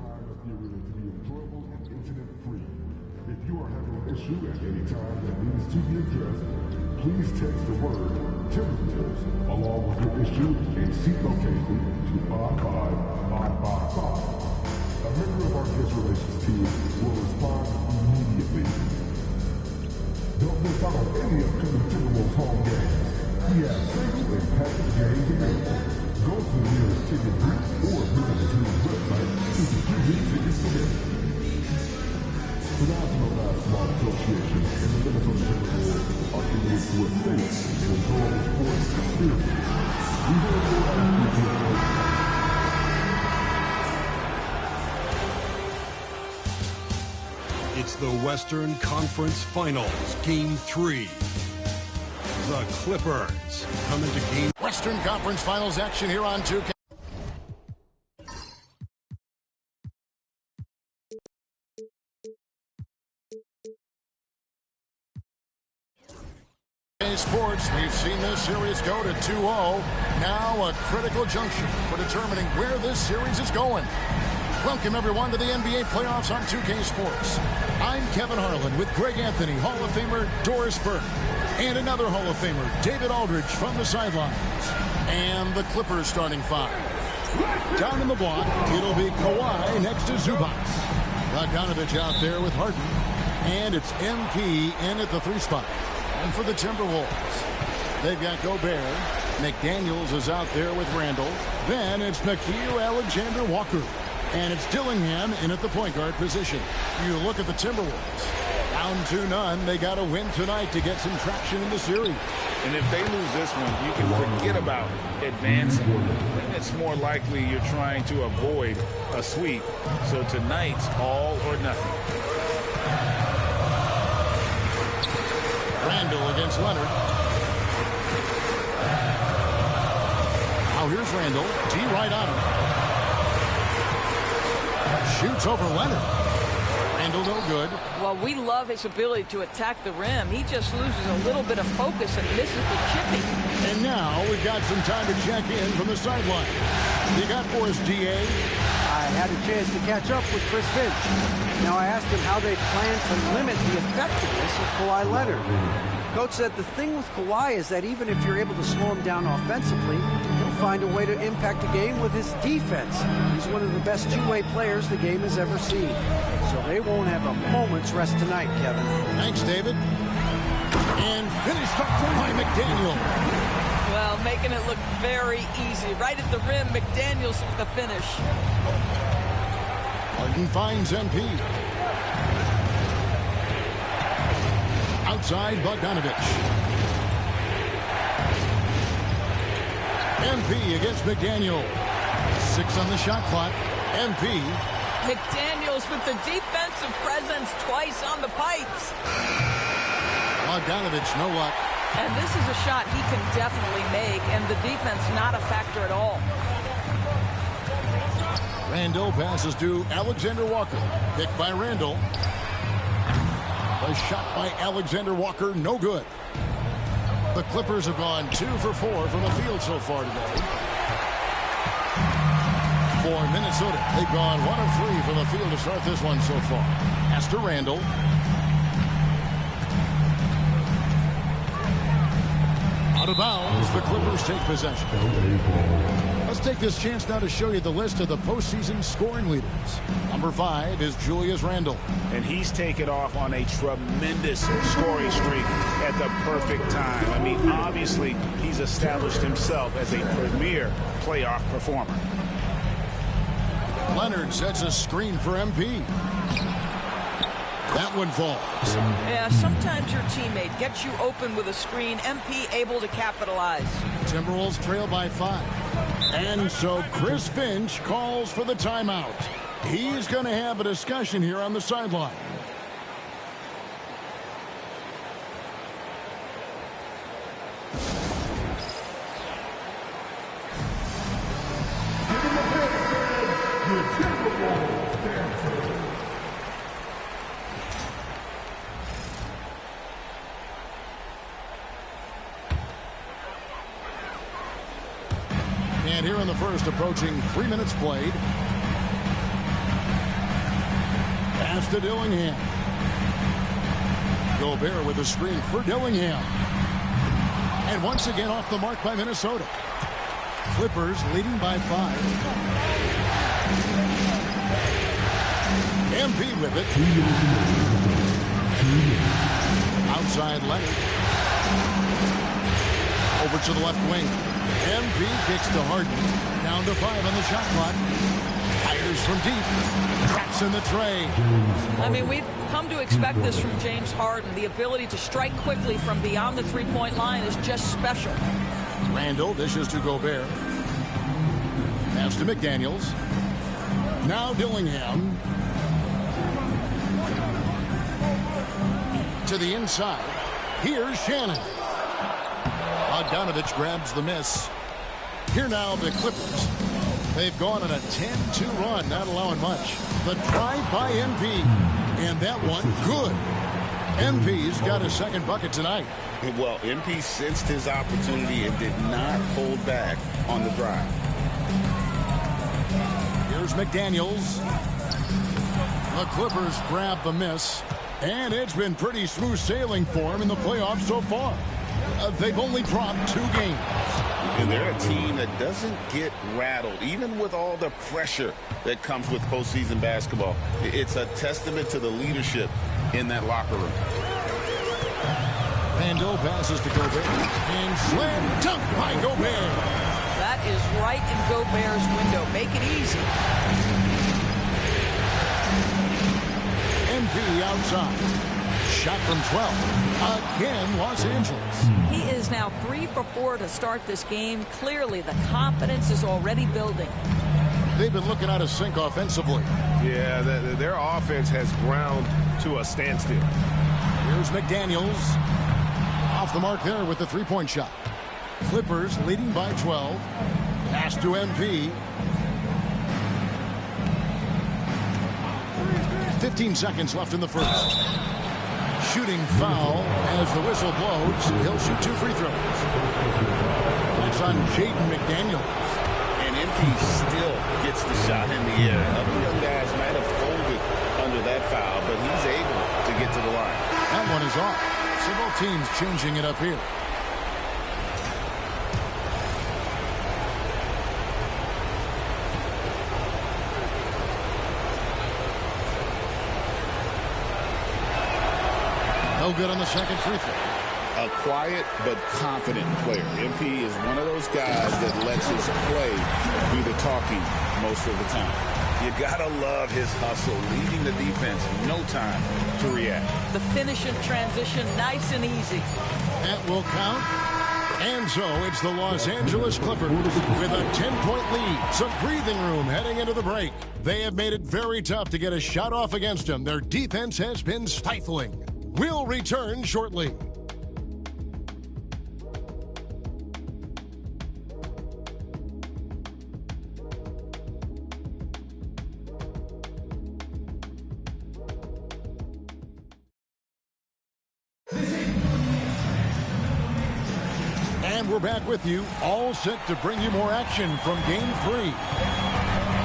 time of year to be enjoyable and incident-free. If you are having an issue at any time that needs to be addressed, please text the word Timberwolves along with your issue and seat location to 55555. A member of our guest relations team will respond immediately. Don't miss out on any upcoming Timberwolves home games. We have single and package games available. Go to the nearest ticket booth or visit the team's website to secure your tickets today. The National Basketball Association and the Minnesota Timberwolves are committed to a safe and enjoyable sports experience. We therefore ask you to avoid. It's the Western Conference Finals, Game 3. The Clippers come into Game... Western Conference Finals action here on 2K. Sports, we've seen this series go to 2-0. Now a critical junction for determining where this series is going. Welcome, everyone, to the NBA playoffs on 2K Sports. I'm Kevin Harlan with Greg Anthony, Hall of Famer Doris Burke, and another Hall of Famer, David Aldridge, from the sidelines. And the Clippers starting five. Down in the block, it'll be Kawhi next to Zubac. Bogdanovich out there with Harden. And it's MP in at the 3 spot. And for the Timberwolves, they've got Gobert. McDaniels is out there with Randall. Then it's Nickeil Alexander-Walker. And it's Dillingham in at the point guard position. You look at the Timberwolves. Down 2-0. They got to win tonight to get some traction in the series. And if they lose this one, you can forget about advancing. Then it's more likely you're trying to avoid a sweep. So tonight's all or nothing. Randall against Leonard. Now here's Randall. D right on him. Shoots over Leonard. Randall no good. Well, we love his ability to attack the rim. He just loses a little bit of focus and misses the chipping. And now we've got some time to check in from the sideline. You got for us, DA? I had a chance to catch up with Chris Finch. Now I asked him how they plan to limit the effectiveness of Kawhi Leonard. Coach said the thing with Kawhi is that even if you're able to slow him down offensively, he'll find a way to impact the game with his defense. He's one of the best two-way players the game has ever seen. So they won't have a moment's rest tonight, Kevin. Thanks, David. And finished up by McDaniel. Well, making it look very easy. Right at the rim, McDaniels with the finish. Harden finds MP. Outside, Bogdanovich. MP against McDaniel. 6 on the shot clock. MP. McDaniels with the defensive presence twice on the pipes. Bogdanovich, no luck. And this is a shot he can definitely make, and the defense not a factor at all. Randall passes to Alexander-Walker. Picked by Randall. A shot by Alexander-Walker, no good. The Clippers have gone 2 for 4 from the field so far today. For Minnesota, they've gone 1 of 3 from the field to start this one so far. Pass to Randall. Out of bounds, the Clippers take possession. Let's take this chance now to show you the list of the postseason scoring leaders. Number 5 is Julius Randle. And he's taken off on a tremendous scoring streak at the perfect time. I mean, obviously, he's established himself as a premier playoff performer. Leonard sets a screen for MP. That one falls. Yeah, sometimes your teammate gets you open with a screen. MP able to capitalize. Timberwolves trail by 5. And so Chris Finch calls for the timeout. He's going to have a discussion here on the sideline. And here in the first, approaching 3 minutes played. pass to Dillingham. Gobert with a screen for Dillingham. And once again off the mark by Minnesota. Clippers leading by 5. MP with it. Outside Leonard. Over to the left wing. MP kicks to Harden. Down to 5 on the shot clock. Fires from deep. Traps in the tray. I mean, we've come to expect this from James Harden. The ability to strike quickly from beyond the three-point line is just special. Randall dishes to Gobert. Pass to McDaniels. Now Dillingham. To the inside. Here's Shannon. Bogdanovich grabs the miss. Here now the Clippers. They've gone on a 10-2 run, not allowing much. The drive by MP. And that one, good. MP's got a second bucket tonight. Well, MP sensed his opportunity and did not hold back on the drive. Here's McDaniels. The Clippers grab the miss. And it's been pretty smooth sailing for him in the playoffs so far. They've only dropped 2 games. And they're a team that doesn't get rattled, even with all the pressure that comes with postseason basketball. It's a testament to the leadership in that locker room. Randall passes to Gobert. And slam dunk by Gobert. That is right in Gobert's window. Make it easy. MP outside. Shot from 12. Again, Los Angeles. He is now 3 for 4 to start this game. Clearly, the confidence is already building. They've been looking out of sync offensively. Yeah, their offense has ground to a standstill. Here's McDaniels. Off the mark there with the three-point shot. Clippers leading by 12. Pass to MP. 15 seconds left in the first. Shooting foul as the whistle blows. He'll shoot 2 free throws. That's on Jaden McDaniels. And MP still gets the shot in the air. Other young guys might have folded under that foul, but he's able to get to the line. That one is off. So both teams changing it up here. No good on the second free throw. A quiet but confident player. MP is one of those guys that lets his play do the talking most of the time. You gotta love his hustle, leading the defense, no time to react. The finish in transition, nice and easy. That will count. And so it's the Los Angeles Clippers with a 10-point lead. Some breathing room heading into the break. They have made it very tough to get a shot off against them. Their defense has been stifling. We'll return shortly. And we're back with you, all set to bring you more action from Game 3.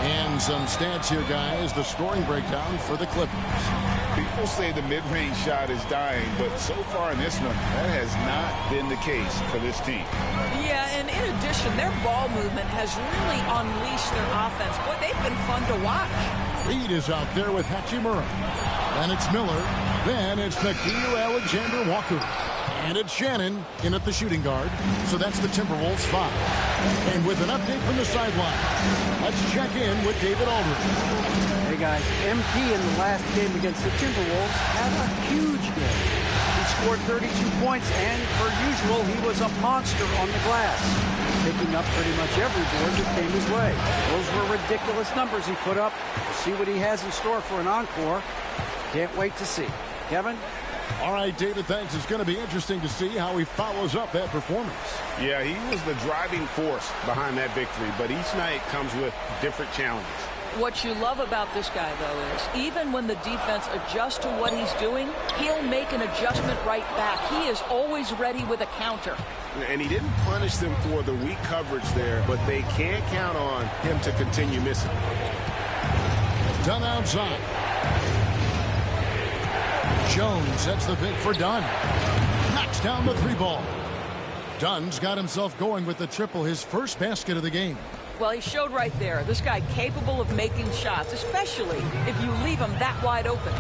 And some stats here, guys. The scoring breakdown for the Clippers. People say the mid-range shot is dying, but so far in this one, that has not been the case for this team. Yeah, and in addition, their ball movement has really unleashed their offense. Boy, they've been fun to watch. Reed is out there with Hachimura. Then it's Miller. Then it's Nickeil Alexander-Walker. And it's Shannon in at the shooting guard. So that's the Timberwolves 5. And with an update from the sideline, let's check in with David Aldridge. Hey guys, MP in the last game against the Timberwolves had a huge game. He scored 32 points, and per usual, he was a monster on the glass, picking up pretty much every board that came his way. Those were ridiculous numbers he put up. We'll see what he has in store for an encore. Can't wait to see. Kevin? All right, David, thanks. It's going to be interesting to see how he follows up that performance. Yeah, he was the driving force behind that victory, but each night comes with different challenges. What you love about this guy, though, is even when the defense adjusts to what he's doing, he'll make an adjustment right back. He is always ready with a counter. And he didn't punish them for the weak coverage there, but they can't count on him to continue missing. Done outside. Jones sets the pick for Dunn. Knocks down the 3-ball. Dunn's got himself going with the triple, his first basket of the game. Well, he showed right there. This guy capable of making shots, especially if you leave him that wide open.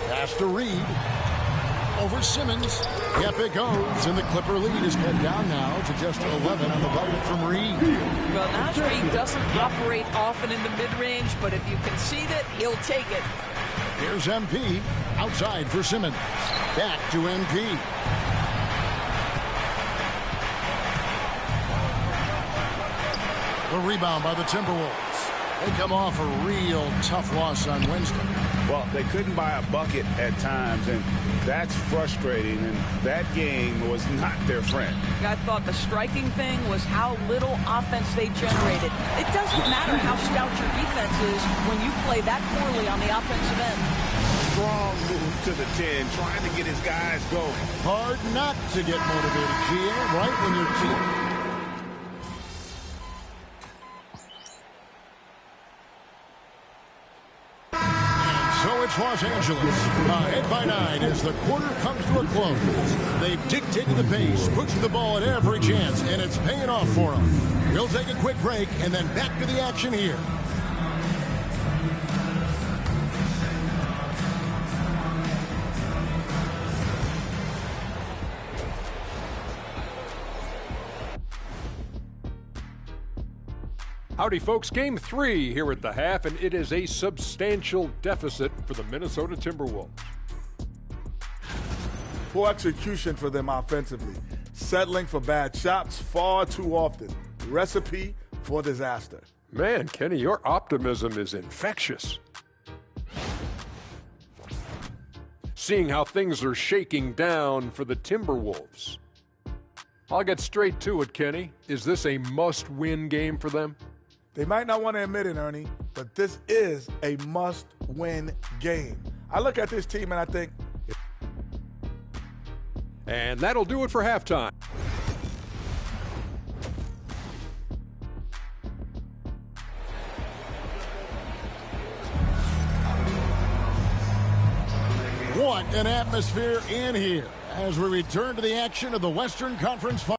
Pass to Reed. Over Simmons. Yep, it goes. And the Clipper lead is cut down now to just 11 on the bucket from Reed. Well, Reed doesn't operate often in the mid-range, but if you concede it, he'll take it. Here's MP. Outside for Simmons. Back to MP. The rebound by the Timberwolves. They come off a real tough loss on Wednesday. Well, they couldn't buy a bucket at times, and that's frustrating, and that game was not their friend. I thought the striking thing was how little offense they generated. It doesn't matter how stout your defense is when you play that poorly on the offensive end. Strong move to the 10, trying to get his guys going. Hard not to get motivated, GM, right when your team... So it's Los Angeles, ahead by 9 as the quarter comes to a close. They've dictated the pace, pushed the ball at every chance, and it's paying off for them. We'll take a quick break and then back to the action here. Howdy, folks. Game 3 here at the half, and it is a substantial deficit for the Minnesota Timberwolves. Poor execution for them offensively. Settling for bad shots far too often. Recipe for disaster. Man, Kenny, your optimism is infectious. Seeing how things are shaking down for the Timberwolves. I'll get straight to it, Kenny. Is this a must-win game for them? They might not want to admit it, Ernie, but this is a must-win game. I look at this team and I think... And that'll do it for halftime. What an atmosphere in here as we return to the action of the Western Conference Final.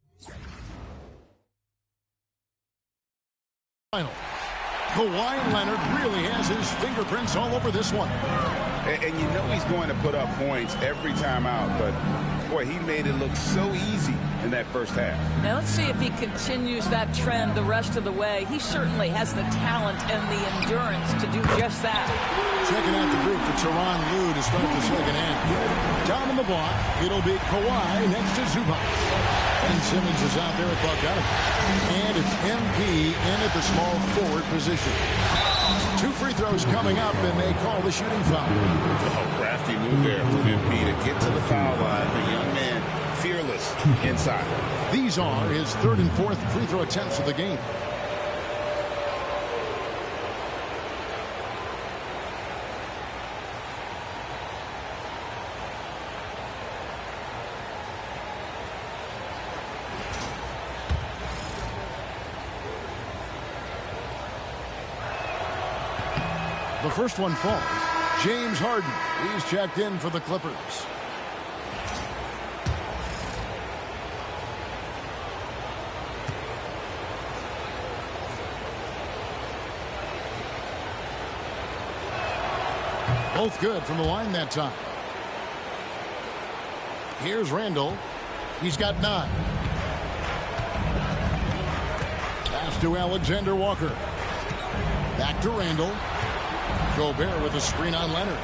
Kawhi Leonard really has his fingerprints all over this one. And you know he's going to put up points every time out, but boy, he made it look so easy in that first half. Now let's see if he continues that trend the rest of the way. He certainly has the talent and the endurance to do just that. Checking out the group for Tyronn Lue to start the second half. Down in the block, it'll be Kawhi next to Zubac. And Simmons is out there at Bogdanovich. And it's MP in at the small forward position. 2 free throws coming up, and they call the shooting foul. Oh, crafty move there from MP to get to the foul line. The young man, fearless inside. These are his 3rd and 4th free throw attempts of the game. The first one falls. James Harden. He's checked in for the Clippers. Both good from the line that time. Here's Randall. He's got 9. Pass to Alexander Walker. Back to Randall. Gobert with a screen on Leonard.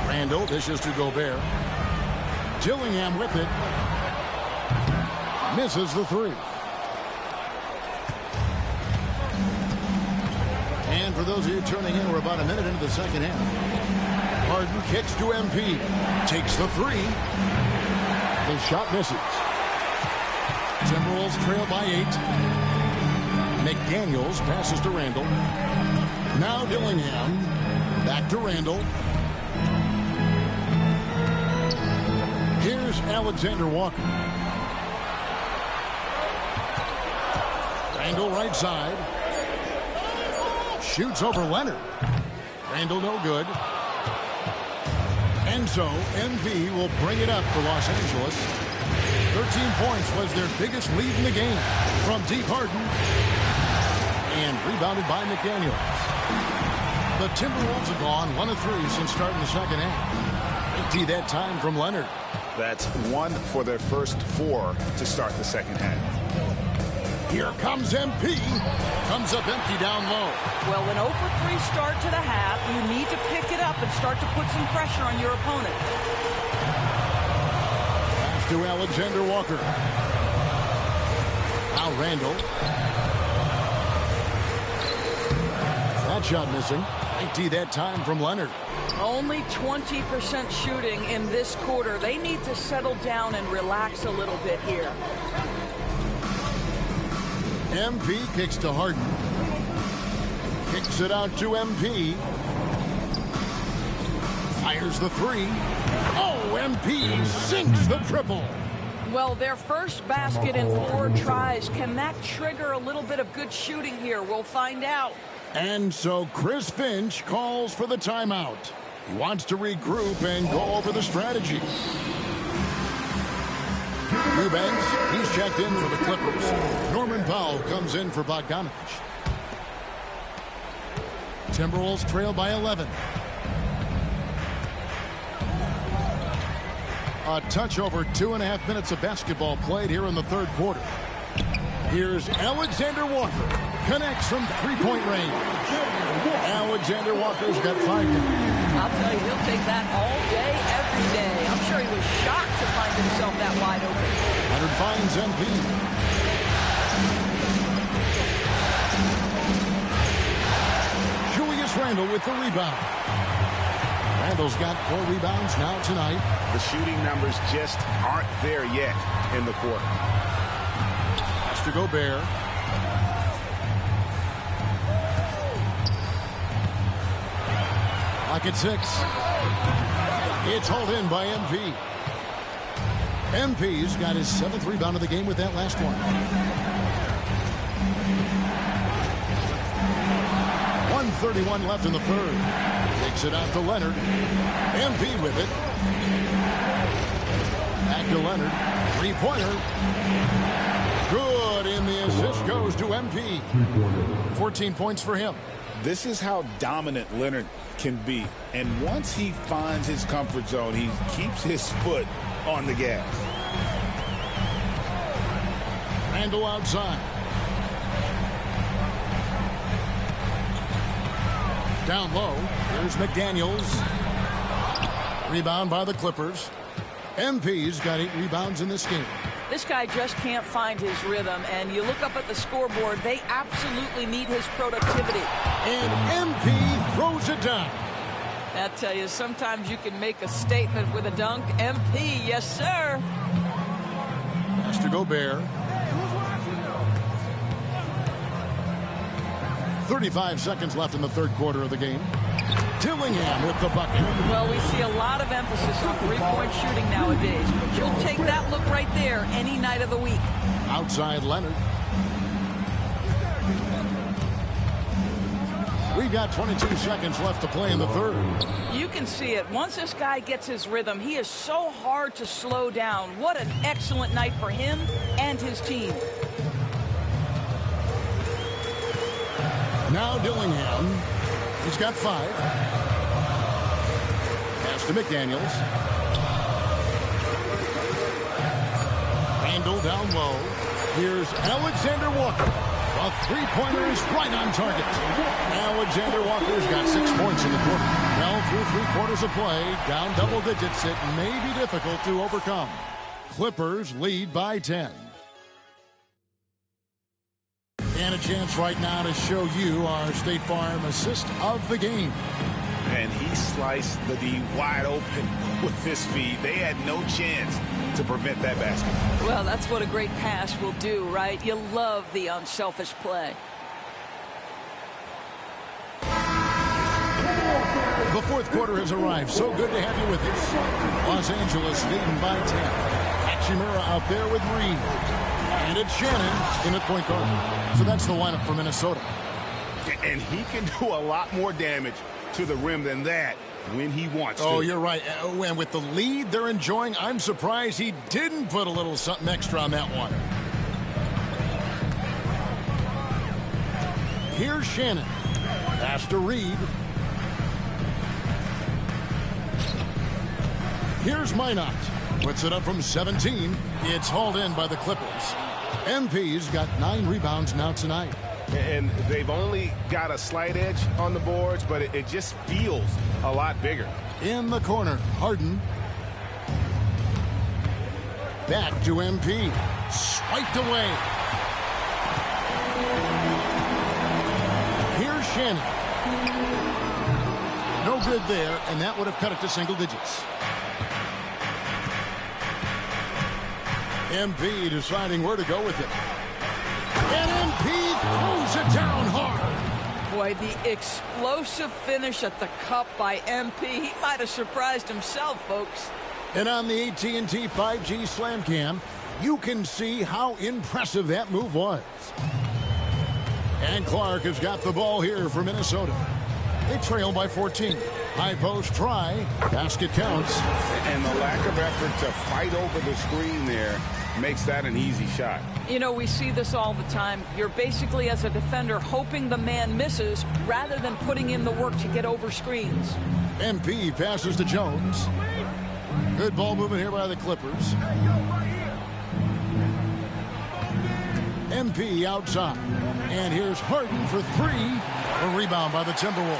Randall dishes to Gobert. Dillingham with it. Misses the 3. And for those of you tuning in, we're about a minute into the second half. Harden kicks to MP. Takes the 3. The shot misses. Timberwolves trail by 8. McDaniels passes to Randall. Now Dillingham. Back to Randall. Here's Alexander Walker. Randall right side. Shoots over Leonard. Randall no good. And so MV will bring it up for Los Angeles. 13 points was their biggest lead in the game. From deep Harden. And rebounded by McDaniels. The Timberwolves have gone 1 of 3 since starting the second half. Empty that time from Leonard. That's 1 for their first 4 to start the second half. Here comes MP. Comes up empty down low. Well, an 0 for 3 start to the half. You need to pick it up and start to put some pressure on your opponent. Pass to Alexander Walker. Now Randall. That shot missing. 90 that time from Leonard. Only 20% shooting in this quarter. They need to settle down and relax a little bit here. MP kicks to Harden. Kicks it out to MP. Fires the 3. Oh, MP sinks the triple. Well, their first basket in 4 tries. Can that trigger a little bit of good shooting here? We'll find out. And so Chris Finch calls for the timeout. He wants to regroup and go over the strategy. Eubanks, he's checked in for the Clippers. Norman Powell comes in for Bogdanovich. Timberwolves trail by 11. A touch over 2.5 minutes of basketball played here in the third quarter. Here's Alexander Walker. Connects from three-point range. Alexander Walker's got 5 points. I'll tell you, he'll take that all day, every day. I'm sure he was shocked to find himself that wide open. Leonard finds MP. Julius Randle with the rebound. Randle's got 4 rebounds now tonight. The shooting numbers just aren't there yet in the quarter. Has to Gobert. Lock at 6. It's hauled in by MP. MP's got his 7th rebound of the game with that last one. 1:31 left in the third. Takes it out to Leonard. MP with it. Back to Leonard. 3-pointer. Good, and the assist goes to MP. 14 points for him. This is how dominant Leonard can be. And once he finds his comfort zone, he keeps his foot on the gas. Randall outside. Down low. Here's McDaniels. Rebound by the Clippers. MP's got 8 rebounds in this game. This guy just can't find his rhythm, and you look up at the scoreboard, they absolutely need his productivity. And MP throws it down. I tell you, sometimes you can make a statement with a dunk. MP, yes, sir. Has to Gobert. 35 seconds left in the third quarter of the game. Dillingham with the bucket. Well, we see a lot of emphasis on three-point shooting nowadays. But you'll take that look right there any night of the week. Outside Leonard. We've got 22 seconds left to play in the third. You can see it. Once this guy gets his rhythm, he is so hard to slow down. What an excellent night for him and his team. Now Dillingham. He's got 5. Pass to McDaniels. Randall down low. Here's Alexander Walker. A 3-pointer is right on target. Alexander Walker's got 6 points in the quarter. Well, through 3 quarters of play, down double digits, it may be difficult to overcome. Clippers lead by 10. And a chance right now to show you our State Farm assist of the game. And he sliced the D wide open with his feet. They had no chance to prevent that basket. Well, that's what a great pass will do, right? You love the unselfish play. The fourth quarter has arrived. So good to have you with us. Los Angeles leading by 10. Hachimura out there with Reed. And it's Shannon in at point guard. So that's the lineup for Minnesota. And he can do a lot more damage to the rim than that when he wants to. Oh, you're right. And with the lead they're enjoying, I'm surprised he didn't put a little something extra on that one. Here's Shannon. Pass to Reed. Here's Minot. Puts it up from 17. It's hauled in by the Clippers. MP's got 9 rebounds now tonight. And they've only got a slight edge on the boards, but it just feels a lot bigger. In the corner, Harden. Back to MP. Swiped away. Here's Shannon. No good there, and that would have cut it to single digits. MP deciding where to go with it. And MP throws it down hard. Boy, the explosive finish at the cup by MP. He might have surprised himself, folks. And on the AT&T 5G Slam Cam, you can see how impressive that move was. And Clark has got the ball here for Minnesota. They trail by 14. High post try. Basket counts. And the lack of effort to fight over the screen there makes that an easy shot. You know, we see this all the time. You're basically, as a defender, hoping the man misses rather than putting in the work to get over screens. MP passes to Jones. Good ball movement here by the Clippers. MP outside. And here's Harden for 3. A rebound by the Timberwolves.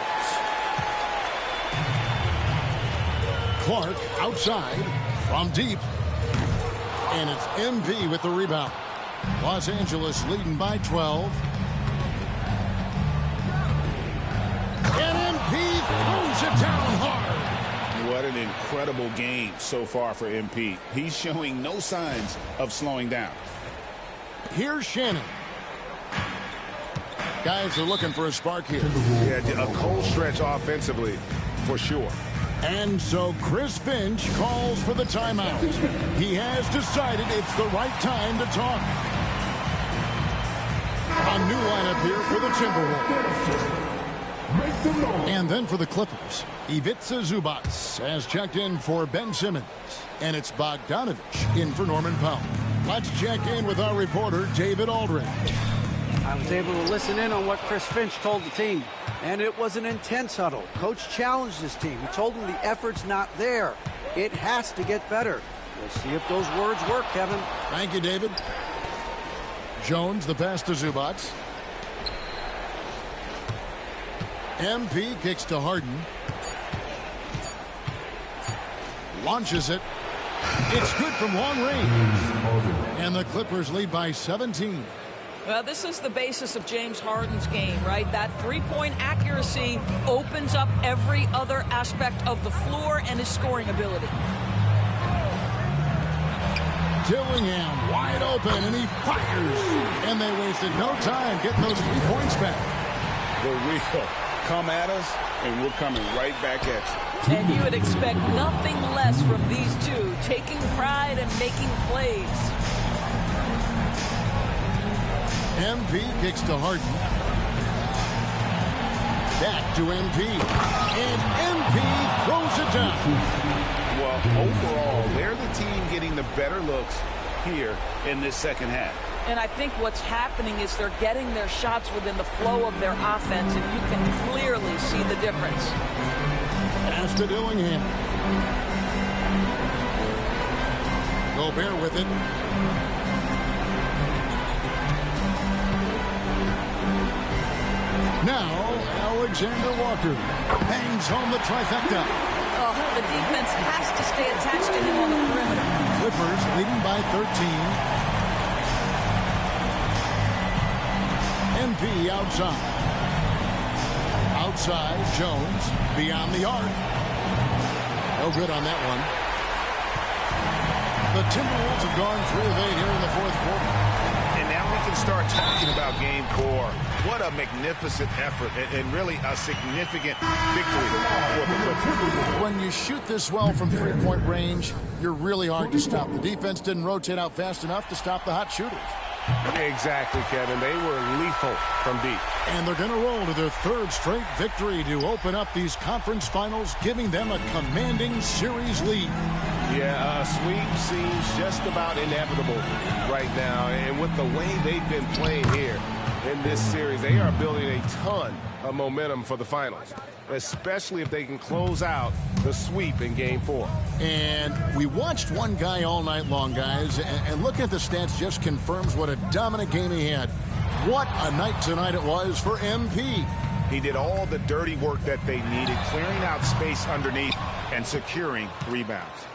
Clark outside from deep. And it's MP with the rebound. Los Angeles leading by 12. And MP throws it down hard. What an incredible game so far for MP. He's showing no signs of slowing down. Here's Shannon. Guys are looking for a spark here. Yeah, a cold stretch offensively, for sure. And so Chris Finch calls for the timeout. He has decided it's the right time to talk. A new lineup here for the Timberwolves. And then for the Clippers, Ivica Zubac has checked in for Ben Simmons. And it's Bogdanovich in for Norman Powell. Let's check in with our reporter, David Aldridge. I was able to listen in on what Chris Finch told the team, and it was an intense huddle. Coach challenged his team. He told them the effort's not there. It has to get better. We'll see if those words work, Kevin. Thank you, David. Jones, the pass to Zubac. MP kicks to Harden. Launches it. It's good from long range. And the Clippers lead by 17. Well, this is the basis of James Harden's game, right? That three-point accuracy opens up every other aspect of the floor and his scoring ability. Dillingham wide open, and he fires. And they wasted no time getting those 3 points back. The real come at us, and we're coming right back at you. And you would expect nothing less from these two, taking pride and making plays. MP kicks to Harden. Back to MP. And MP throws it down. Well, overall, they're the team getting the better looks here in this second half. And I think what's happening is they're getting their shots within the flow of their offense, and you can clearly see the difference. Pass to Dillingham. Gobert with it. Now, Alexander Walker bangs home the trifecta. Oh, the defense has to stay attached to him on the perimeter. Clippers leading by 13. MP outside. Outside, Jones beyond the arc. No good on that one. The Timberwolves have gone 3 of 8 here in the fourth quarter. And now we can start talking about Game 4. What a magnificent effort and really a significant victory for the Clippers. When you shoot this well from three-point range, you're really hard to stop. The defense didn't rotate out fast enough to stop the hot shooters. Exactly, Kevin. They were lethal from deep. And they're going to roll to their third straight victory to open up these conference finals, giving them a commanding series lead. Yeah, a sweep seems just about inevitable right now. And with the way they've been playing here in this series, they are building a ton of momentum for the finals, especially if they can close out the sweep in Game 4. And we watched one guy all night long, guys, and looking at the stats just confirms what a dominant game he had. What a night tonight it was for MP. He did all the dirty work that they needed, clearing out space underneath and securing rebounds.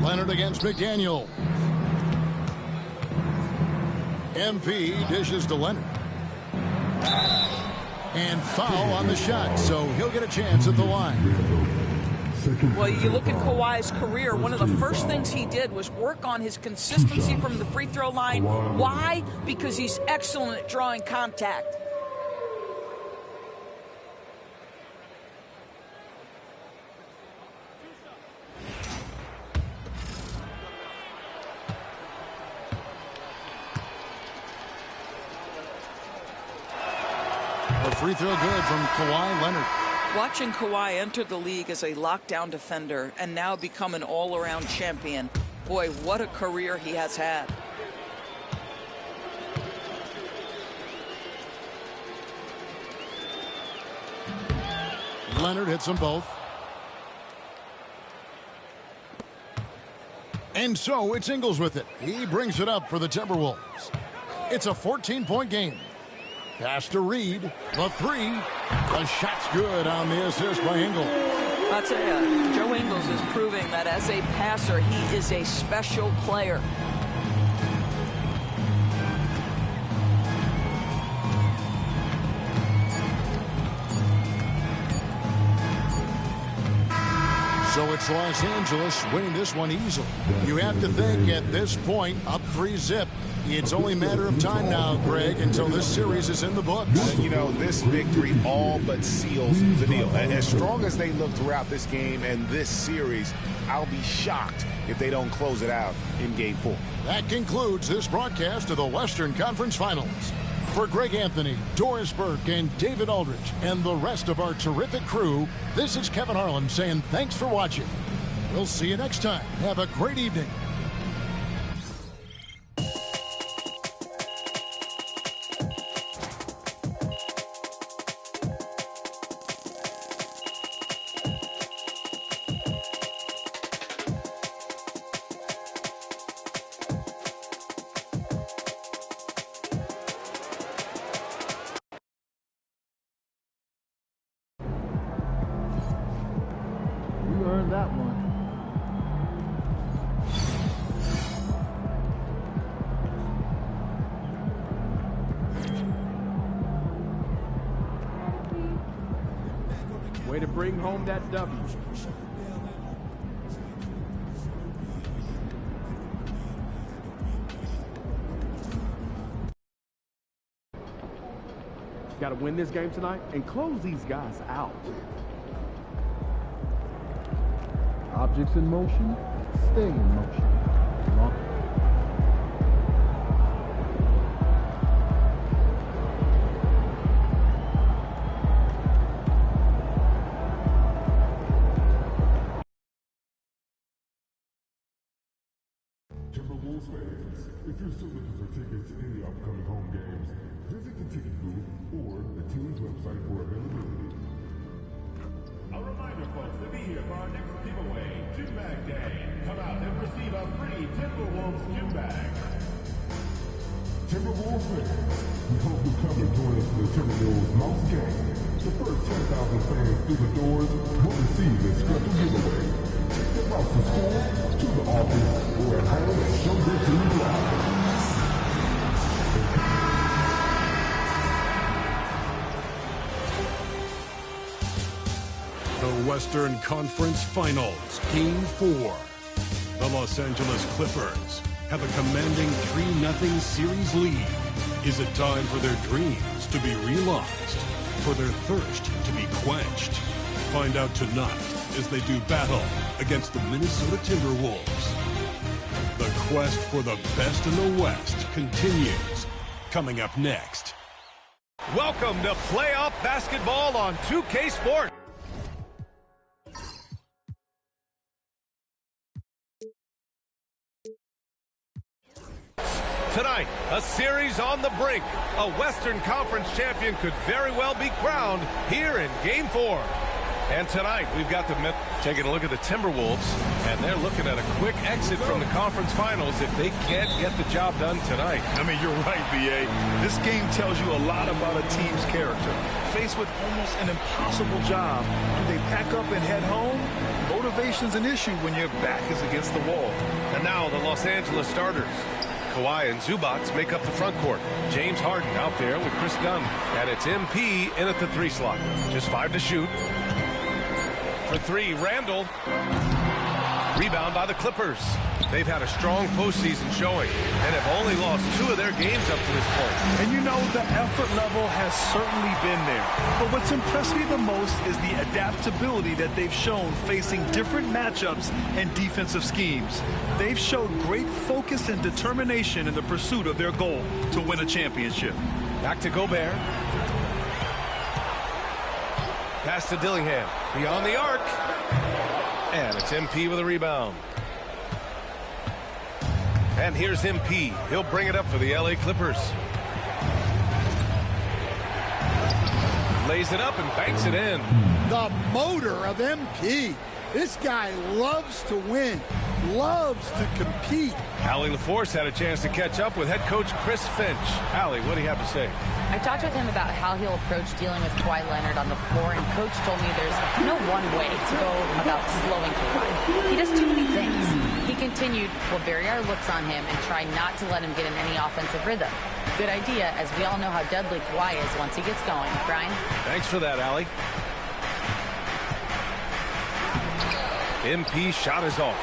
Leonard against McDaniel. MP dishes to Leonard. And foul on the shot, so he'll get a chance at the line. Well, you look at Kawhi's career, one of the first things he did was work on his consistency from the free throw line. Why? Because he's excellent at drawing contact. A free throw good from Kawhi Leonard. Watching Kawhi enter the league as a lockdown defender and now become an all-around champion, boy, what a career he has had. Leonard hits them both. And so it's Ingles with it. He brings it up for the Timberwolves. It's a 14-point game. Pass to Reed. The three. The shot's good on the assist by Ingles. I'll tell you, Joe Ingles is proving that as a passer, he is a special player. So it's Los Angeles winning this one easily. You have to think at this point, up 3-zip. It's only a matter of time now, Greg, until this series is in the books. You know, this victory all but seals the deal. As strong as they look throughout this game and this series, I'll be shocked if they don't close it out in Game 4. That concludes this broadcast of the Western Conference Finals. For Greg Anthony, Doris Burke, and David Aldridge, and the rest of our terrific crew, this is Kevin Harlan saying thanks for watching. We'll see you next time. Have a great evening. That one. Way to bring home that W. Got to win this game tonight and close these guys out. Objects in motion, stay in motion. Timberwolves fans, if you're still looking for tickets to any upcoming home games, visit the ticket booth or the team's website for availability. A reminder, folks, to be here for our next giveaway, Gym Bag Day. Come out and receive a free Timberwolves gym bag. Timberwolves fans, we hope you come and join us for the Timberwolves Mouse Game. The first 10,000 fans through the doors will receive this special giveaway. Take the mouse to school, to the office, or at home and show your team live. The Western Conference Finals, Game 4. The Los Angeles Clippers have a commanding 3-0 series lead. Is it time for their dreams to be realized? For their thirst to be quenched? Find out tonight as they do battle against the Minnesota Timberwolves. The quest for the best in the West continues. Coming up next. Welcome to playoff basketball on 2K Sports. Tonight, a series on the brink. A Western Conference champion could very well be crowned here in Game 4. And tonight, we've got the taking a look at the Timberwolves, and they're looking at a quick exit from the conference finals if they can't get the job done tonight. I mean, you're right, B.A. This game tells you a lot about a team's character. Faced with almost an impossible job, do they pack up and head home? Motivation's an issue when your back is against the wall. And now the Los Angeles starters. Kawhi and Zubats make up the front court. James Harden out there with Chris Dunn. And it's MP in at the 3 slot. Just 5 to shoot. For 3, Randall. Rebound by the Clippers. They've had a strong postseason showing and have only lost 2 of their games up to this point. And you know, the effort level has certainly been there. But what's impressed me the most is the adaptability that they've shown facing different matchups and defensive schemes. They've showed great focus and determination in the pursuit of their goal to win a championship. Back to Gobert. Pass to Dillingham. Beyond the arc. And it's MP with a rebound. And here's MP. He'll bring it up for the LA Clippers. Lays it up and banks it in. The motor of MP. This guy loves to win, loves to compete. Allie LaForce had a chance to catch up with head coach Chris Finch. Allie, what do you have to say? I talked with him about how he'll approach dealing with Kawhi Leonard on the floor, and Coach told me there's no one way to go about slowing Kawhi. He does too many things. He continued, we'll vary our looks on him and try not to let him get in any offensive rhythm. Good idea, as we all know how deadly Kawhi is once he gets going. Brian? Thanks for that, Allie. MP shot is off.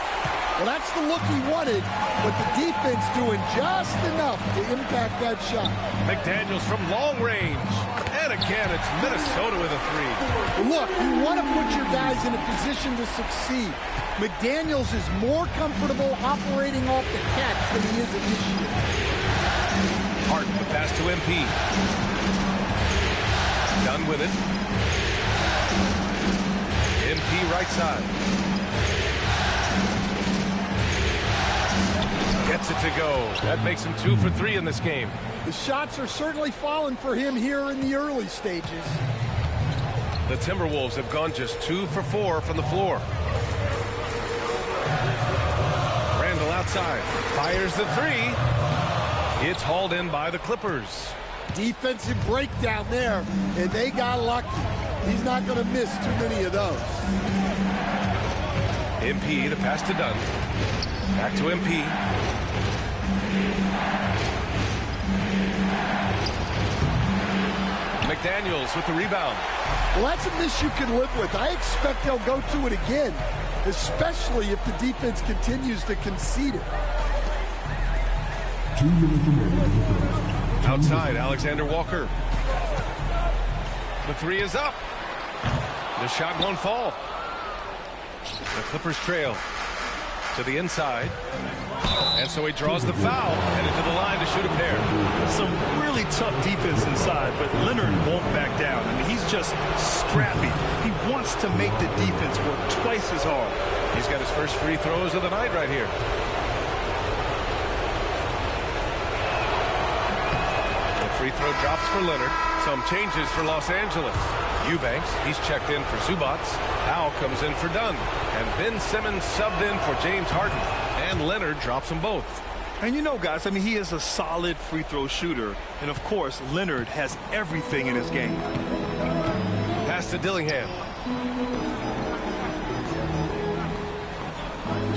Well, that's the look he wanted, but the defense doing just enough to impact that shot. McDaniels from long range. And again, it's Minnesota with a 3. Look, you want to put your guys in a position to succeed. McDaniels is more comfortable operating off the catch than he is initiative. Harden, the pass to MP. Done with it. MP right side. Gets it to go. That makes him 2 for 3 in this game. The shots are certainly falling for him here in the early stages. The Timberwolves have gone just 2 for 4 from the floor. Randall outside. Fires the 3. It's hauled in by the Clippers. Defensive breakdown there, and they got lucky. He's not going to miss too many of those. MP, the pass to Dunn. Back to MP. McDaniels with the rebound. Well, that's a miss you can live with. I expect they'll go to it again, especially if the defense continues to concede it. Outside, Alexander Walker. The 3 is up. The shot won't fall. The Clippers trail to the inside. And so he draws the foul, headed to the line to shoot a pair. Some really tough defense inside, but Leonard won't back down. I mean, he's just scrappy. He wants to make the defense work twice as hard. He's got his first free throws of the night right here. The free throw drops for Leonard. Some changes for Los Angeles. Eubanks, he's checked in for Zubats. Howe comes in for Dunn. And Ben Simmons subbed in for James Harden. And Leonard drops them both. And you know, guys, I mean, he is a solid free throw shooter. And, of course, Leonard has everything in his game. Pass to Dillingham.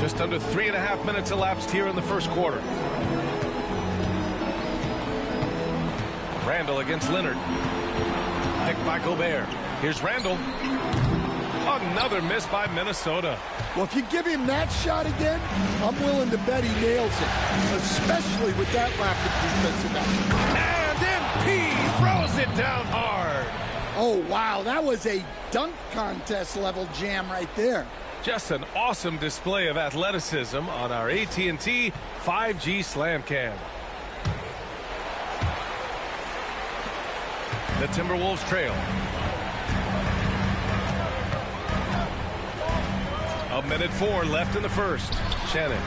Just under 3.5 minutes elapsed here in the first quarter. Randall against Leonard. Picked by Gobert. Here's Randall. Another miss by Minnesota. Well, if you give him that shot again, I'm willing to bet he nails it, especially with that lack of defensive action. And MP throws it down hard. Oh, wow, that was a dunk contest level jam right there. Just an awesome display of athleticism on our AT&T 5G Slam Cam. The Timberwolves trail. A minute 4 left in the first. Shannon.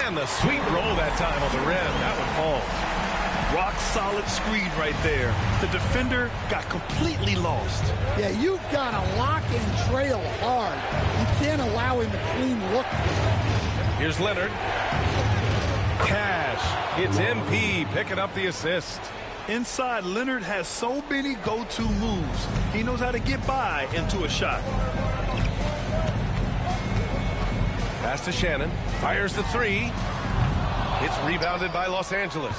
And the sweet roll that time on the rim. That one falls. Rock solid screen right there. The defender got completely lost. Yeah, you've got to lock and trail hard. You can't allow him a clean look. Here's Leonard. Cash. It's MP picking up the assist. Inside, Leonard has so many go-to moves. He knows how to get by into a shot. Pass to Shannon. Fires the three. It's rebounded by Los Angeles.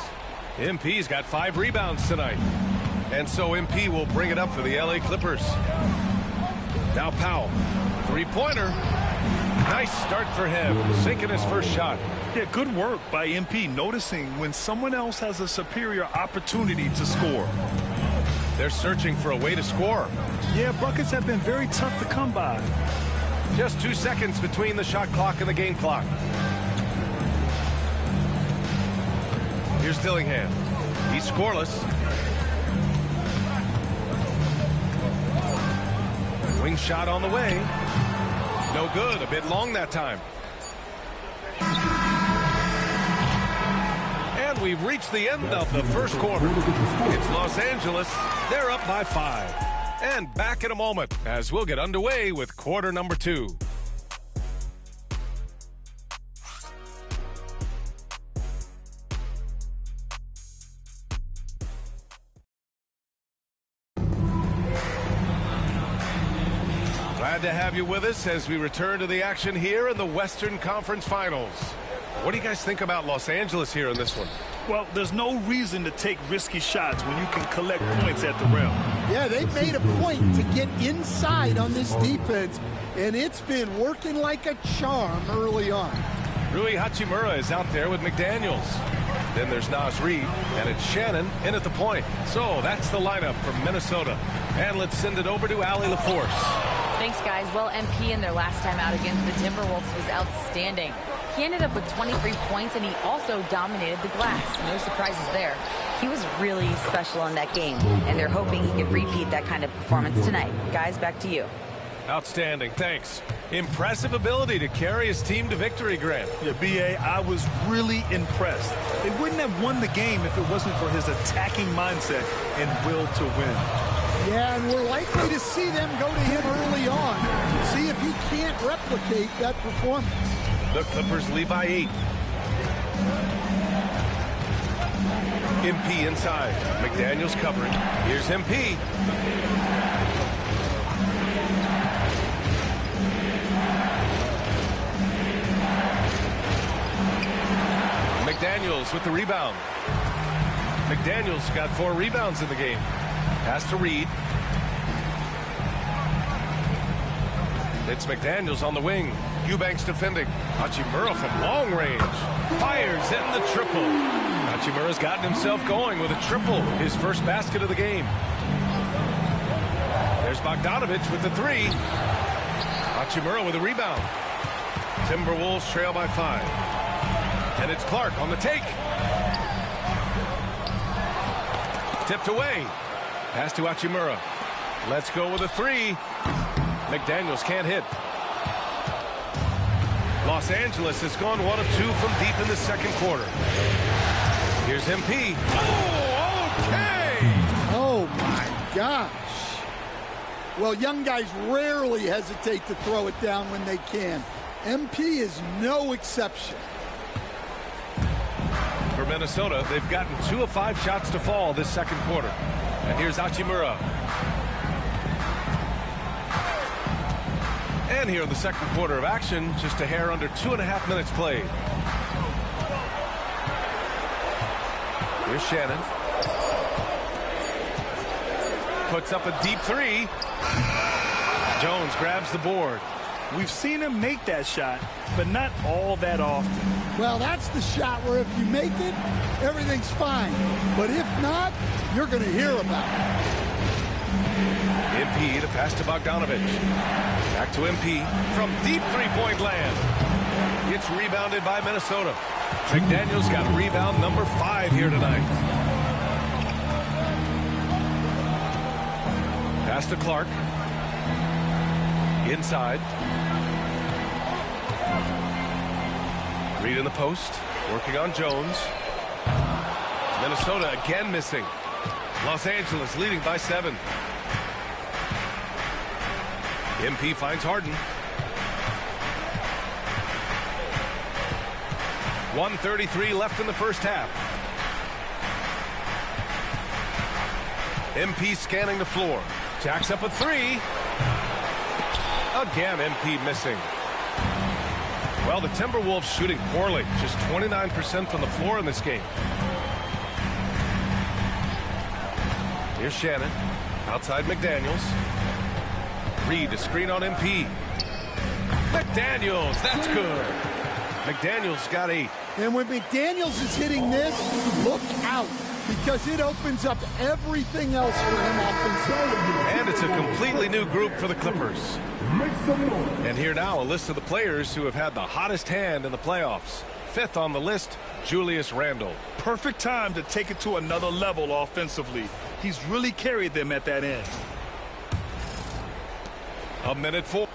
MP's got 5 rebounds tonight. And so MP will bring it up for the LA Clippers. Now Powell. Three-pointer. Nice start for him. Sinking his first shot. Yeah, good work by MP, noticing when someone else has a superior opportunity to score. They're searching for a way to score. Yeah, buckets have been very tough to come by. Just 2 seconds between the shot clock and the game clock. Here's Dillingham. He's scoreless. Wing shot on the way. No good. A bit long that time. And we've reached the end of the first quarter. It's Los Angeles. They're up by 5. And back in a moment as we'll get underway with quarter number 2. Glad to have you with us as we return to the action here in the Western Conference Finals. What do you guys think about Los Angeles here in this one? Well, there's no reason to take risky shots when you can collect points at the rim. Yeah, they made a point to get inside on this defense, and it's been working like a charm early on. Rui Hachimura is out there with McDaniels. Then there's Naz Reid, and it's Shannon in at the point. So that's the lineup from Minnesota. And let's send it over to Allie LaForce. Thanks, guys. Well, MP in their last time out against the Timberwolves was outstanding. He ended up with 23 points, and he also dominated the glass. No surprises there. He was really special in that game, and they're hoping he can repeat that kind of performance tonight. Guys, back to you. Outstanding. Thanks. Impressive ability to carry his team to victory, Grant. Yeah, B.A., I was really impressed. They wouldn't have won the game if it wasn't for his attacking mindset and will to win. Yeah, and we're likely to see them go to him early on. See if he can't replicate that performance. The Clippers lead by 8. MP inside. McDaniels covering. Here's MP. McDaniels with the rebound. McDaniels got 4 rebounds in the game. Pass to Reid. It's McDaniels on the wing. Eubanks defending. Hachimura from long range. Fires in the triple. Hachimura's gotten himself going with a triple. His first basket of the game. There's Bogdanovich with the 3. Hachimura with a rebound. Timberwolves trail by 5. And it's Clark on the take. Tipped away. Pass to Hachimura. Let's go with a 3. McDaniels can't hit. Los Angeles has gone 1 of 2 from deep in the second quarter. Here's MP. Oh, okay. Oh, my gosh. Well, young guys rarely hesitate to throw it down when they can. MP is no exception. For Minnesota, they've gotten 2 of 5 shots to fall this second quarter. And here's Hachimura. And here in the second quarter of action, just a hair under 2.5 minutes played. Here's Shannon. Puts up a deep 3. Jones grabs the board. We've seen him make that shot, but not all that often. Well, that's the shot where if you make it, everything's fine. But if not, you're going to hear about it. MP to pass to Bogdanovich. Back to MP from deep three-point land. It's rebounded by Minnesota. McDaniels got rebound number 5 here tonight. Pass to Clark. Inside. Reed in the post. Working on Jones. Minnesota again missing. Los Angeles leading by 7. MP finds Harden. 1:33 left in the first half. MP scanning the floor. Jacks up a 3. Again, MP missing. Well, the Timberwolves shooting poorly. Just 29% from the floor in this game. Here's Shannon. Outside McDaniels. Reed to screen on MP. McDaniels, that's good. McDaniels got 8. And when McDaniels is hitting this, look out, because it opens up everything else for him offensively. And it's a completely new group for the Clippers. And here now, a list of the players who have had the hottest hand in the playoffs. 5th on the list, Julius Randle. Perfect time to take it to another level offensively. He's really carried them at that end. A minute 4.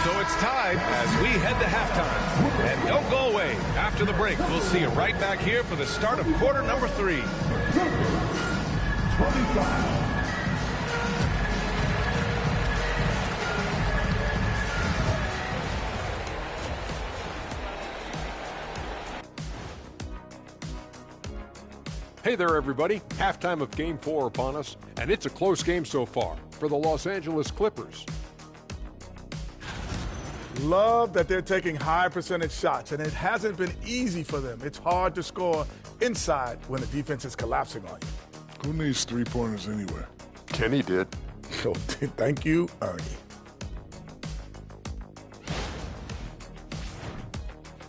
So it's tied as we head to halftime. And don't go away. After the break, we'll see you right back here for the start of quarter number 3. 25. Hey there, everybody. Halftime of Game 4 upon us, and it's a close game so far for the Los Angeles Clippers. Love that they're taking high percentage shots, and it hasn't been easy for them. It's hard to score inside when the defense is collapsing on you. Who needs three-pointers anywhere? Kenny did. So, thank you, Ernie.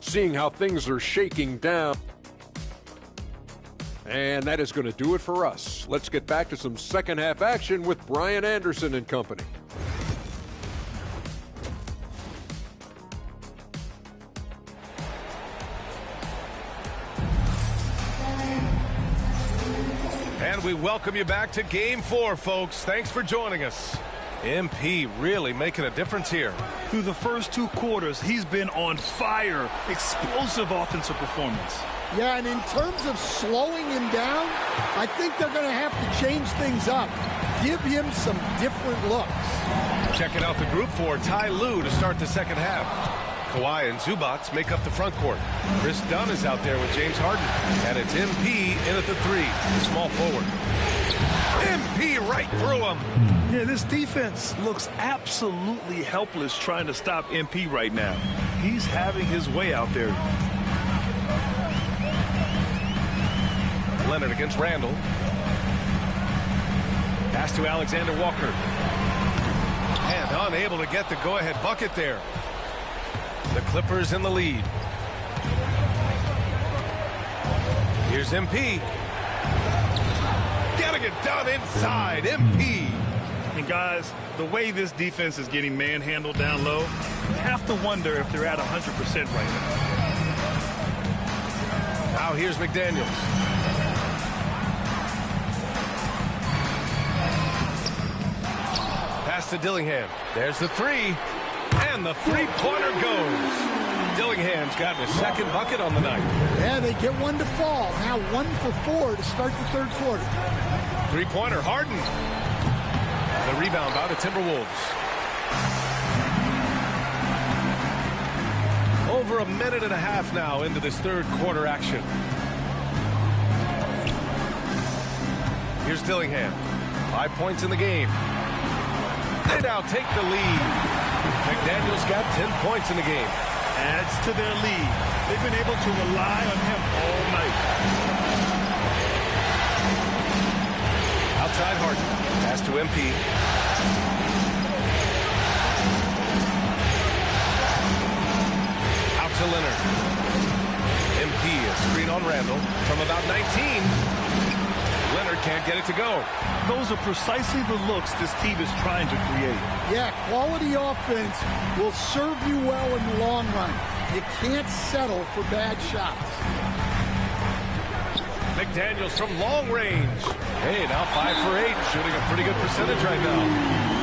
Seeing how things are shaking down. And that is going to do it for us. Let's get back to some second half action with Brian Anderson and company. And we welcome you back to Game 4, folks. Thanks for joining us. MP really making a difference here. Through the first 2 quarters, he's been on fire. Explosive offensive performance. Yeah, and in terms of slowing him down, I think they're going to have to change things up. Give him some different looks. Checking out the group for Ty Lue to start the second half. Kawhi and Zubac make up the front court. Chris Dunn is out there with James Harden. And it's MP in at the 3, the small forward. MP right through him. Yeah, this defense looks absolutely helpless trying to stop MP right now. He's having his way out there. Leonard against Randle. Pass to Alexander Walker. And unable to get the go-ahead bucket there. The Clippers in the lead. Here's MP. Gotta get done inside. MP. And guys, the way this defense is getting manhandled down low, you have to wonder if they're at 100% right now. Now here's McDaniels. Pass to Dillingham. There's the 3. And the three-pointer goes. Dillingham's gotten a second bucket on the night. Yeah, they get one to fall. Now 1 for 4 to start the third quarter. Three-pointer, Harden. The rebound by the Timberwolves. Over a minute and a half now into this third quarter action. Here's Dillingham. 5 points in the game. They now take the lead. McDaniels got 10 points in the game. Adds to their lead. They've been able to rely on him all night. Outside Harden. Pass to MP. Out to Leonard. MP a screen on Randall from about 19. Leonard can't get it to go. Those are precisely the looks this team is trying to create. Yeah, quality offense will serve you well in the long run. You can't settle for bad shots. McDaniels from long range. Hey, now 5 for 8, shooting a pretty good percentage right now.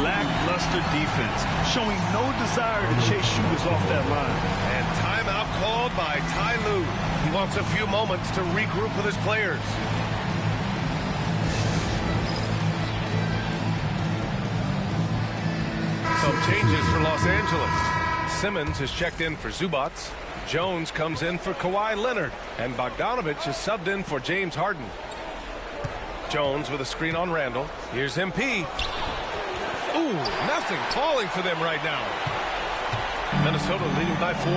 Lackluster defense, showing no desire to chase shooters off that line. And timeout called by Ty Lue. He wants a few moments to regroup with his players. Some changes for Los Angeles. Simmons has checked in for Zubats. Jones comes in for Kawhi Leonard. And Bogdanovich is subbed in for James Harden. Jones with a screen on Randall. Here's MP. Ooh, nothing falling for them right now. Minnesota leading by 4.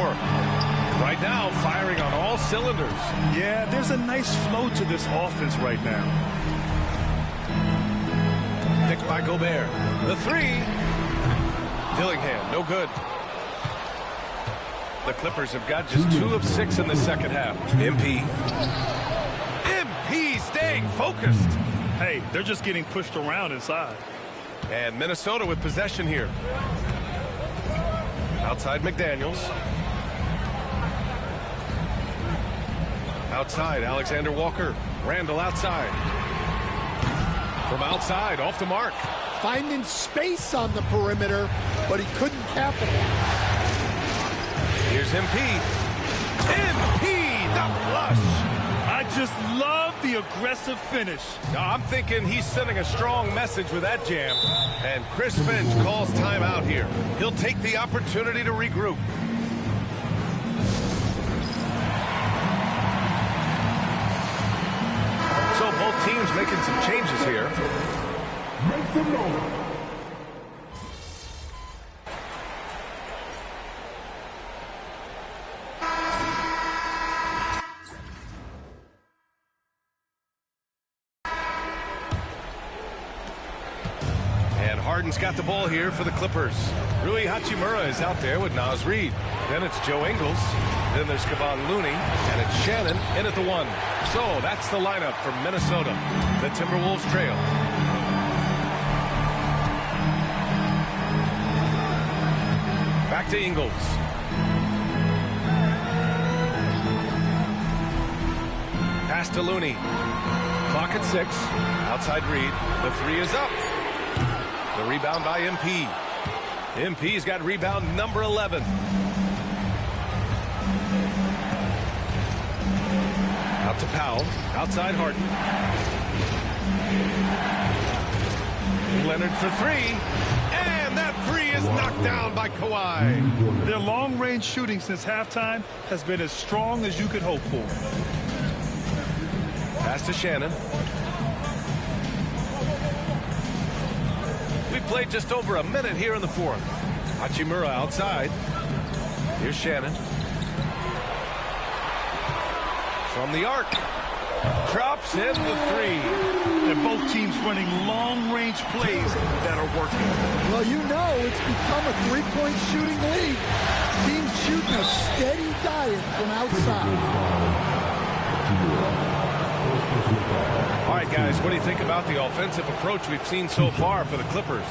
Right now, firing on all cylinders. Yeah, there's a nice flow to this offense right now. Picked by Gobert. The 3. Dillingham, no good. The Clippers have got just 2 of 6 in the second half. MP staying focused. Hey, they're just getting pushed around inside. And Minnesota with possession here. Outside McDaniels. Outside Alexander Walker. Randall outside. From outside, off the mark. Finding space on the perimeter, but he couldn't capitalize. Here's MP. MP, the flush. I just love the aggressive finish. I'm thinking he's sending a strong message with that jam. And Chris Finch calls timeout here. He'll take the opportunity to regroup. So both teams making some changes here. Make some noise. Harden's got the ball here for the Clippers. Rui Hachimura is out there with Naz Reid. Then it's Joe Ingles. Then there's Kevon Looney. And it's Shannon in at the 1. So that's the lineup for Minnesota. The Timberwolves trail. Back to Ingles. Pass to Looney. Clock at 6. Outside Reid. The 3 is up. The rebound by MP. MP's got rebound number 11. Out to Powell. Outside Harden. Leonard for 3. And that 3 is knocked down by Kawhi. Their long-range shooting since halftime has been as strong as you could hope for. Pass to Shannon. We played just over a minute here in the 4th. Hachimura outside. Here's Shannon. From the arc. Drops in the 3. And both teams running long-range plays that are working. Well, you know it's become a three-point shooting league. Teams shooting a steady diet from outside. All right, guys, what do you think about the offensive approach we've seen so far for the Clippers?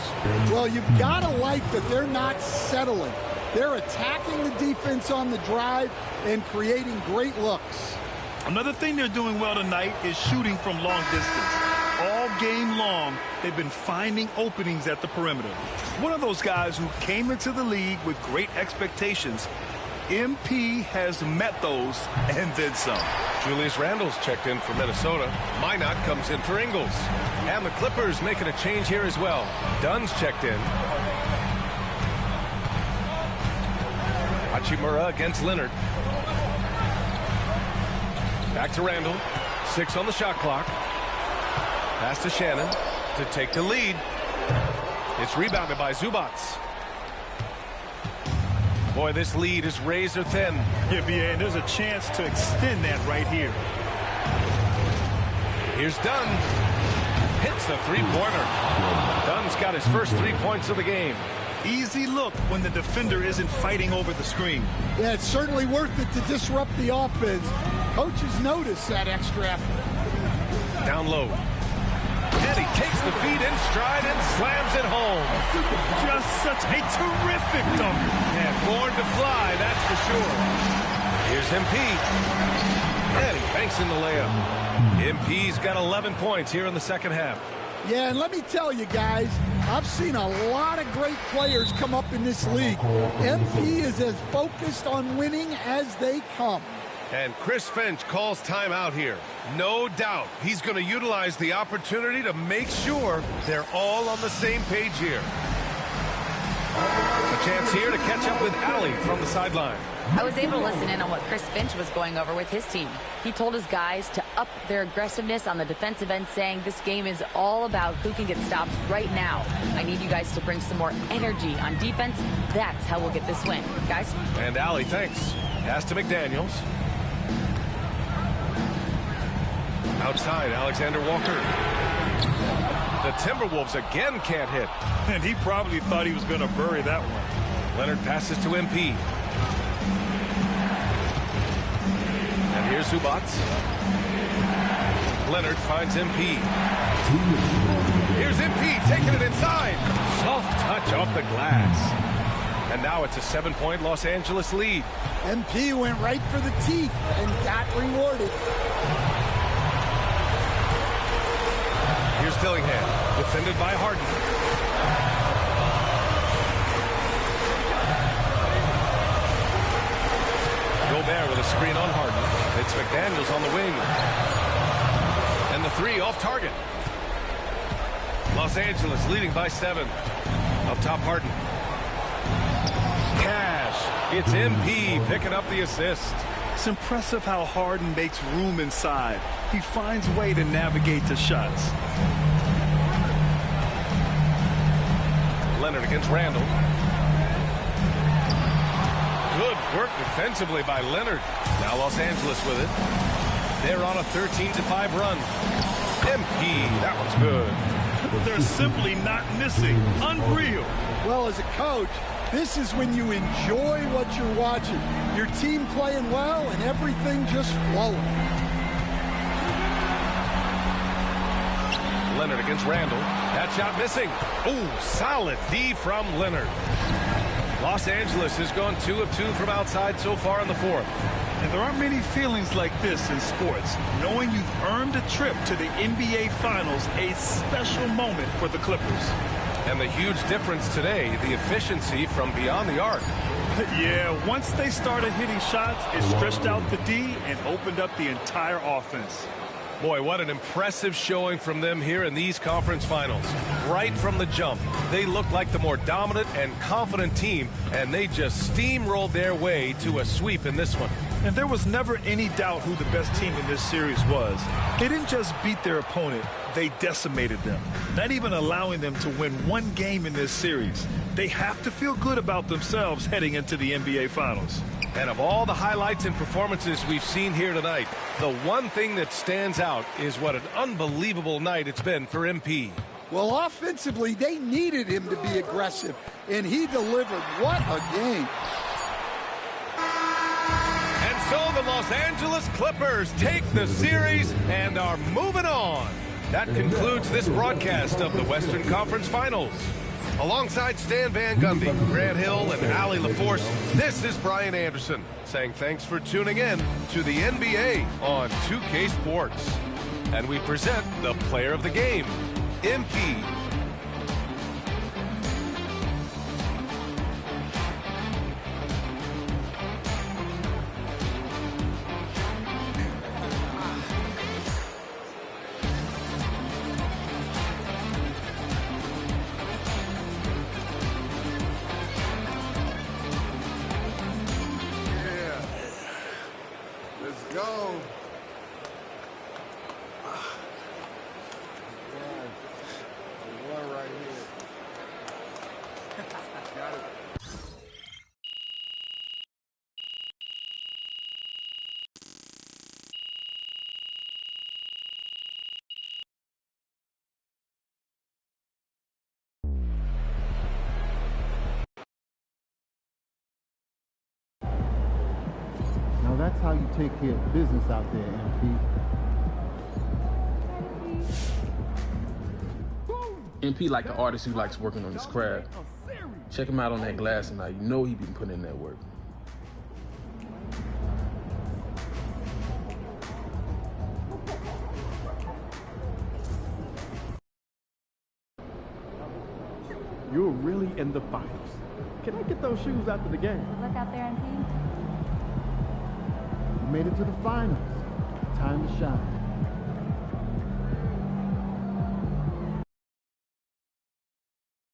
Well, you've got to like that they're not settling. They're attacking the defense on the drive and creating great looks. Another thing they're doing well tonight is shooting from long distance. All game long, they've been finding openings at the perimeter. One of those guys who came into the league with great expectations. MP has met those and then some. Julius Randle's checked in for Minnesota. Minot comes in for Ingles. And the Clippers making a change here as well. Dunn's checked in. Hachimura against Leonard. Back to Randle. 6 on the shot clock. Pass to Shannon to take the lead. It's rebounded by Zubats. Boy, this lead is razor thin. Yeah, BA, and there's a chance to extend that right here. Here's Dunn. Hits the three-pointer. Dunn's got his first 3 points of the game. easy look when the defender isn't fighting over the screen. Yeah, it's certainly worth it to disrupt the offense. Coaches notice that extra effort. Down low. And he takes the feet in stride and slams it home. Just such a terrific dunk. And born to fly, that's for sure. Here's MP. And he banks in the layup. MP's got 11 points here in the second half. Yeah, and let me tell you guys, I've seen a lot of great players come up in this league. MP is as focused on winning as they come. And Chris Finch calls timeout here. No doubt he's going to utilize the opportunity to make sure they're all on the same page here. A chance here to catch up with Allie from the sideline. I was able to listen in on what Chris Finch was going over with his team. He told his guys to up their aggressiveness on the defensive end, saying this game is all about who can get stops right now. I need you guys to bring some more energy on defense. That's how we'll get this win. Guys? And Allie, thanks. Pass to McDaniels. Outside, Alexander Walker. The Timberwolves again can't hit. And he probably thought he was going to bury that one. Leonard passes to MP. And here's Zubats. Leonard finds MP. Here's MP taking it inside. Soft touch off the glass. And now it's a 7-point Los Angeles lead. MP went right for the teeth and got rewarded. Here's Dillingham, defended by Harden. Gobert with a screen on Harden. It's McDaniels on the wing. And the three off target. Los Angeles leading by 7. Up top, Harden. Cash. It's MP picking up the assist. It's impressive how Harden makes room inside. He finds a way to navigate the shots. Leonard against Randall. Good work defensively by Leonard. Now Los Angeles with it. They're on a 13-5 run. MP, that one's good. They're simply not missing. Unreal. Well, as a coach, this is when you enjoy what you're watching. Your team playing well and everything just flowing. Leonard against Randall. That shot missing. Oh, solid D from Leonard. Los Angeles has gone 2 of 2 from outside so far in the fourth. And there aren't many feelings like this in sports. Knowing you've earned a trip to the NBA Finals, a special moment for the Clippers. And the huge difference today, the efficiency from beyond the arc. Yeah, once they started hitting shots, it stretched out the D and opened up the entire offense. Boy, what an impressive showing from them here in these conference finals. Right from the jump, they looked like the more dominant and confident team, and they just steamrolled their way to a sweep in this one. And there was never any doubt who the best team in this series was. They didn't just beat their opponent, they decimated them, not even allowing them to win one game in this series. They have to feel good about themselves heading into the NBA Finals. And of all the highlights and performances we've seen here tonight, the one thing that stands out is what an unbelievable night it's been for MP. Well, offensively, they needed him to be aggressive, and he delivered. What a game. And so the Los Angeles Clippers take the series and are moving on. That concludes this broadcast of the Western Conference Finals. Alongside Stan Van Gundy, Grant Hill, and Allie LaForce, this is Brian Anderson saying thanks for tuning in to the NBA on 2K Sports. And we present the player of the game, MP. Go. that's how you take care of business out there, MP. MP like an artist who likes working on his craft. Check him out on that glass and now you know he been putting in that work. You're really in the finals. Can I get those shoes after the game? Good luck out there, MP. You made it to the finals. Time to shine.